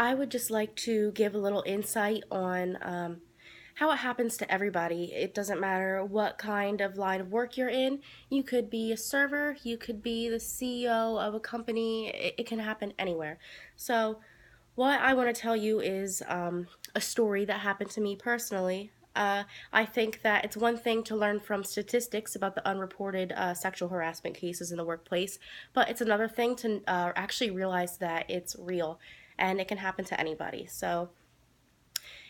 I would just like to give a little insight on how it happens to everybody. It doesn't matter what kind of line of work you're in. You could be a server, you could be the CEO of a company. It can happen anywhere. So, what I want to tell you is a story that happened to me personally. I think that it's one thing to learn from statistics about the unreported sexual harassment cases in the workplace, but it's another thing to actually realize that it's real and it can happen to anybody. So,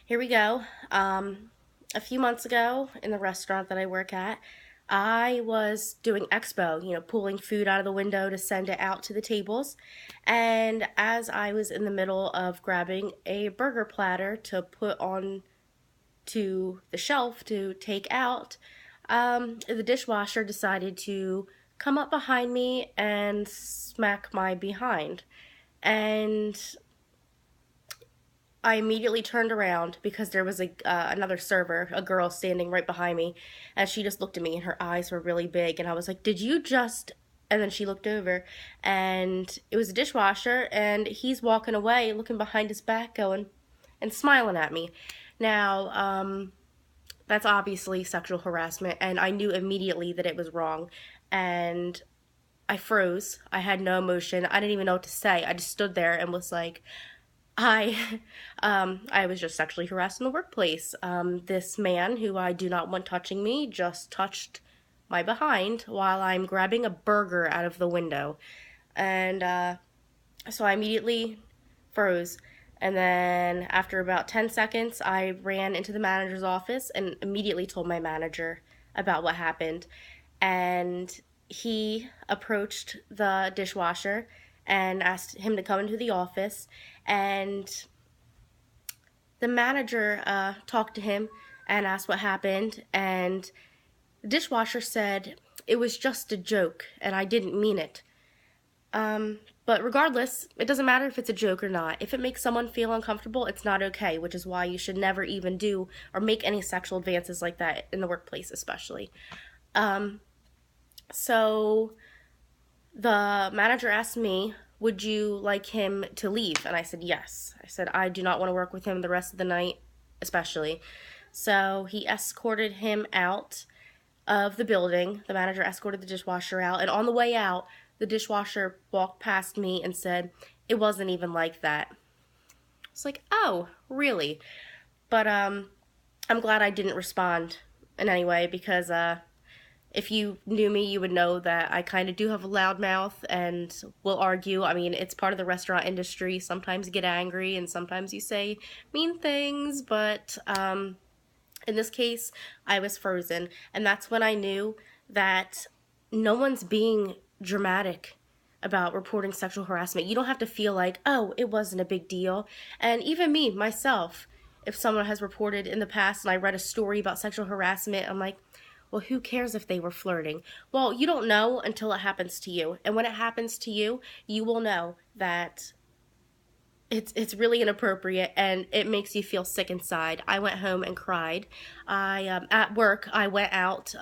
here we go. A few months ago in the restaurant that I work at, I was doing expo, pulling food out of the window to send it out to the tables. And as I was in the middle of grabbing a burger platter to put on to the shelf to take out, the dishwasher decided to come up behind me and smack my behind. And I immediately turned around because there was another server, a girl standing right behind me, and she just looked at me and her eyes were really big, and I was like, "Did you just?" And then she looked over, and it was a dishwasher, and he's walking away, looking behind his back, going and smiling at me. Now, that's obviously sexual harassment, and I knew immediately that it was wrong, and I froze. I had no emotion. I didn't even know what to say. I just stood there and was like, I, I was just sexually harassed in the workplace. This man who I do not want touching me just touched my behind while I'm grabbing a burger out of the window. And so I immediately froze. And then after about 10 seconds, I ran into the manager's office and immediately told my manager about what happened. And he approached the dishwasher and asked him to come into the office. And the manager talked to him and asked what happened. And the dishwasher said it was just a joke and I didn't mean it. But regardless, it doesn't matter if it's a joke or not. If it makes someone feel uncomfortable, it's not okay, which is why you should never even do or make any sexual advances like that in the workplace, especially. So the manager asked me, would you like him to leave? And I said, yes. I said, I do not want to work with him the rest of the night, especially. So he escorted him out of the building. The manager escorted the dishwasher out. And on the way out, the dishwasher walked past me and said, it wasn't even like that. I was like, oh, really? But I'm glad I didn't respond in any way because if you knew me, you would know that I kind of do have a loud mouth and will argue. I mean, it's part of the restaurant industry. Sometimes you get angry and sometimes you say mean things, but in this case, I was frozen. And that's when I knew that no one's being dramatic about reporting sexual harassment. You don't have to feel like, oh, it wasn't a big deal. And even me, myself, if someone has reported in the past and I read a story about sexual harassment, I'm like, well, who cares if they were flirting? Well, you don't know until it happens to you. And when it happens to you, you will know that it's really inappropriate and it makes you feel sick inside. I went home and cried. At work, I went out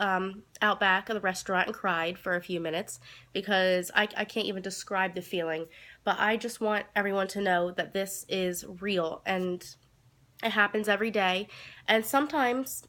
back of the restaurant and cried for a few minutes because I can't even describe the feeling. But I just want everyone to know that this is real and it happens every day. And sometimes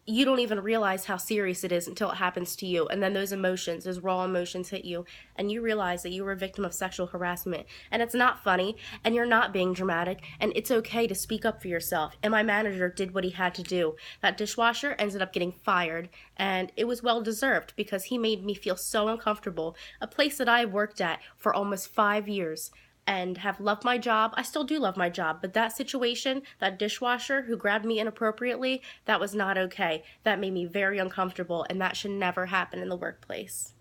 you don't even realize how serious it is until it happens to you. And then those emotions, those raw emotions hit you and you realize that you were a victim of sexual harassment. And it's not funny and you're not being dramatic and it's okay to speak up for yourself. And my manager did what he had to do. That dishwasher ended up getting fired and it was well deserved because he made me feel so uncomfortable. A place that I worked at for almost 5 years and have loved my job. I still do love my job, but that situation, that dishwasher who grabbed me inappropriately, that was not okay. That made me very uncomfortable, and that should never happen in the workplace.